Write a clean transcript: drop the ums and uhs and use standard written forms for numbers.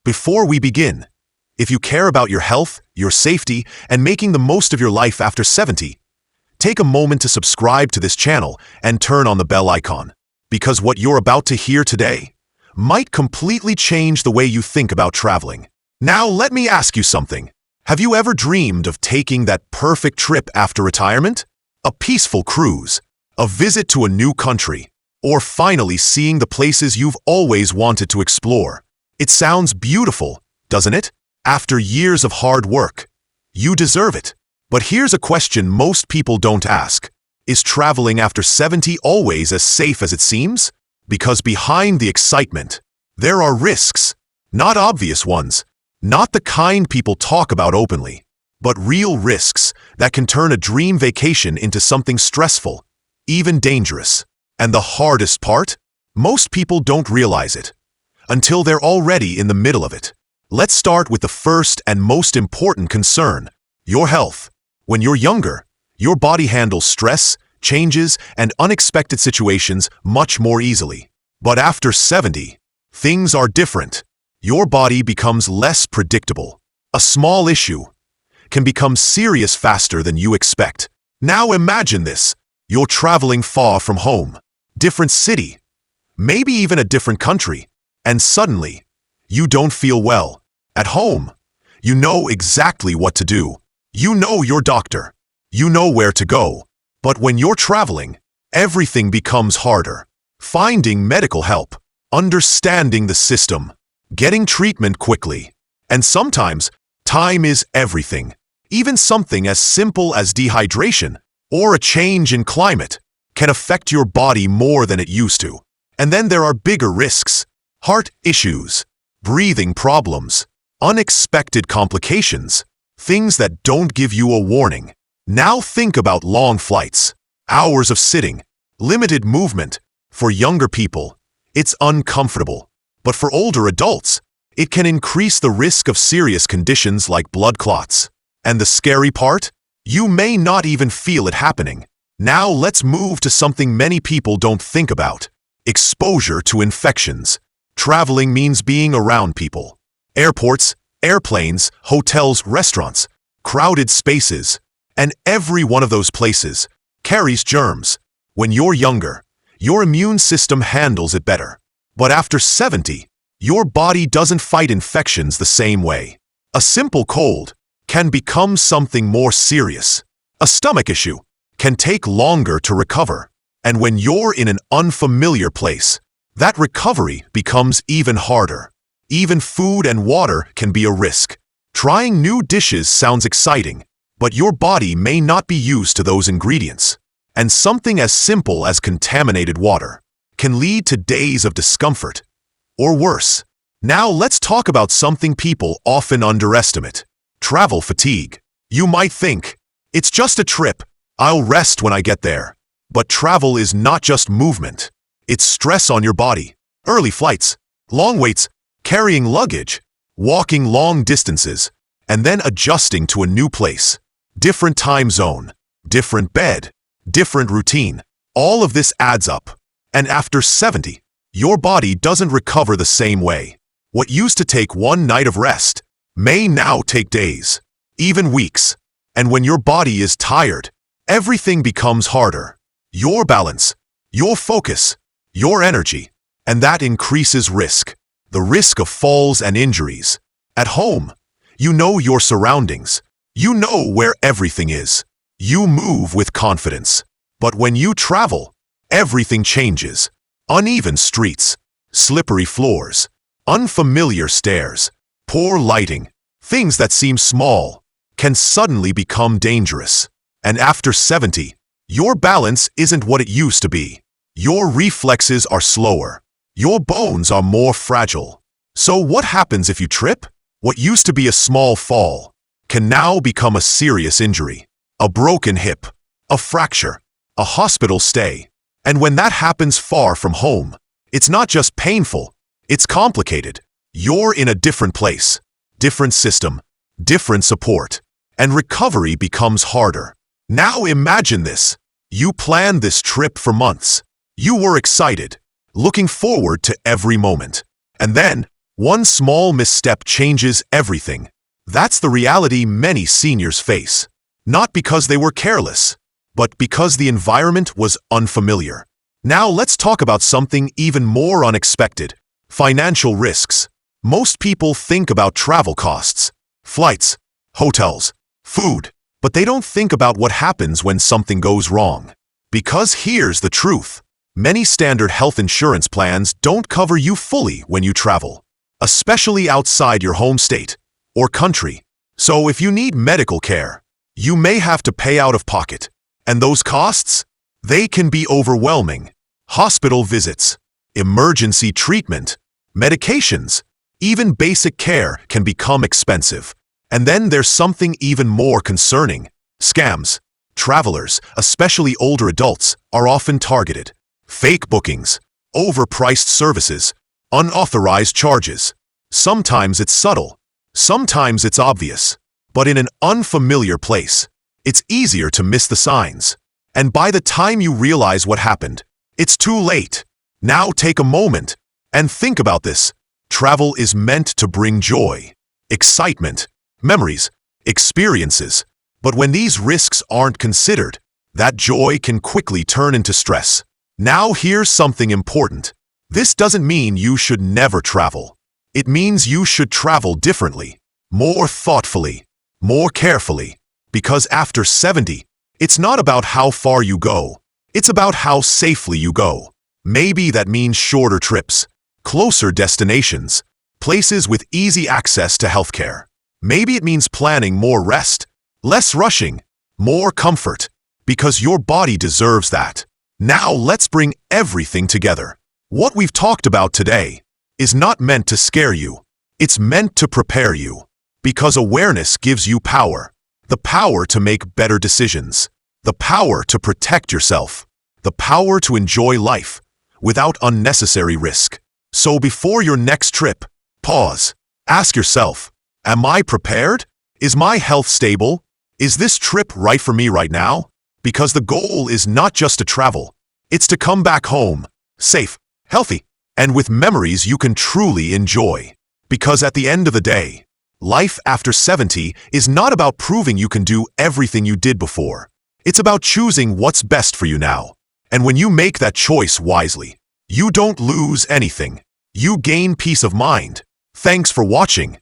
Before we begin, if you care about your health, your safety, and making the most of your life after 70, take a moment to subscribe to this channel and turn on the bell icon, because what you're about to hear today might completely change the way you think about traveling. Now, let me ask you something. Have you ever dreamed of taking that perfect trip after retirement? A peaceful cruise, a visit to a new country, or finally seeing the places you've always wanted to explore? It sounds beautiful, doesn't it? After years of hard work, you deserve it. But here's a question most people don't ask. Is traveling after 70 always as safe as it seems? Because behind the excitement, there are risks. Not obvious ones, not the kind people talk about openly, but real risks that can turn a dream vacation into something stressful, even dangerous. And the hardest part? Most people don't realize it until they're already in the middle of it. Let's start with the first and most important concern: your health. When you're younger, your body handles stress, changes, and unexpected situations much more easily. But after 70, things are different. Your body becomes less predictable. A small issue can become serious faster than you expect. Now imagine this. You're traveling far from home, different city, maybe even a different country, and suddenly, you don't feel well. At home, you know exactly what to do. You know your doctor. You know where to go. But when you're traveling, everything becomes harder. Finding medical help, understanding the system, getting treatment quickly. And sometimes, time is everything. Even something as simple as dehydration or a change in climate can affect your body more than it used to. And then there are bigger risks: heart issues, breathing problems, unexpected complications, things that don't give you a warning. Now think about long flights, hours of sitting, limited movement. For younger people, it's uncomfortable. But for older adults, it can increase the risk of serious conditions like blood clots. And the scary part? You may not even feel it happening. Now let's move to something many people don't think about: exposure to infections. Traveling means being around people. Airports, airplanes, hotels, restaurants, crowded spaces, and every one of those places carries germs. When you're younger, your immune system handles it better. But after 70, your body doesn't fight infections the same way. A simple cold can become something more serious. A stomach issue can take longer to recover. And when you're in an unfamiliar place, that recovery becomes even harder. Even food and water can be a risk. Trying new dishes sounds exciting, but your body may not be used to those ingredients. And something as simple as contaminated water can lead to days of discomfort, or worse. Now let's talk about something people often underestimate: travel fatigue. You might think, it's just a trip, I'll rest when I get there. But travel is not just movement. It's stress on your body. Early flights, long waits, carrying luggage, walking long distances, and then adjusting to a new place. Different time zone, different bed, different routine. All of this adds up. And after 70, your body doesn't recover the same way. What used to take one night of rest may now take days, even weeks. And when your body is tired, everything becomes harder. Your balance, your focus, your energy, and that increases risk. The risk of falls and injuries. At home, you know your surroundings. You know where everything is. You move with confidence. But when you travel, everything changes. Uneven streets, slippery floors, unfamiliar stairs, poor lighting. Things that seem small can suddenly become dangerous. And after 70, your balance isn't what it used to be. Your reflexes are slower. Your bones are more fragile. So what happens if you trip? What used to be a small fall can now become a serious injury. A broken hip, a fracture, a hospital stay. And when that happens far from home, it's not just painful, it's complicated. You're in a different place, different system, different support, and recovery becomes harder. Now imagine this. You planned this trip for months. You were excited, looking forward to every moment. And then, One small misstep changes everything. That's the reality many seniors face. Not because they were careless, but because the environment was unfamiliar. Now let's talk about something even more unexpected: financial risks. Most people think about travel costs, flights, hotels, food, but they don't think about what happens when something goes wrong. Because here's the truth: many standard health insurance plans don't cover you fully when you travel, especially outside your home state or country. So if you need medical care, you may have to pay out of pocket. And those costs? They can be overwhelming. Hospital visits, emergency treatment, medications, even basic care can become expensive. And then there's something even more concerning: scams. Travelers, especially older adults, are often targeted. Fake bookings, overpriced services, unauthorized charges. Sometimes it's subtle, sometimes it's obvious. But in an unfamiliar place, it's easier to miss the signs. And by the time you realize what happened, it's too late. Now take a moment and think about this. Travel is meant to bring joy, excitement, memories, experiences. But when these risks aren't considered, that joy can quickly turn into stress. Now here's something important. This doesn't mean you should never travel. It means you should travel differently, more thoughtfully, more carefully. Because after 70, it's not about how far you go. It's about how safely you go. Maybe that means shorter trips, closer destinations, places with easy access to healthcare. Maybe it means planning more rest, less rushing, more comfort, because your body deserves that. Now let's bring everything together. What we've talked about today is not meant to scare you. It's meant to prepare you. Because awareness gives you power. The power to make better decisions. The power to protect yourself. The power to enjoy life without unnecessary risk. So before your next trip, pause. Ask yourself, am I prepared? Is my health stable? Is this trip right for me right now? Because the goal is not just to travel. It's to come back home, safe, healthy, and with memories you can truly enjoy. Because at the end of the day, life after 70 is not about proving you can do everything you did before. It's about choosing what's best for you now. And when you make that choice wisely, you don't lose anything. You gain peace of mind. Thanks for watching.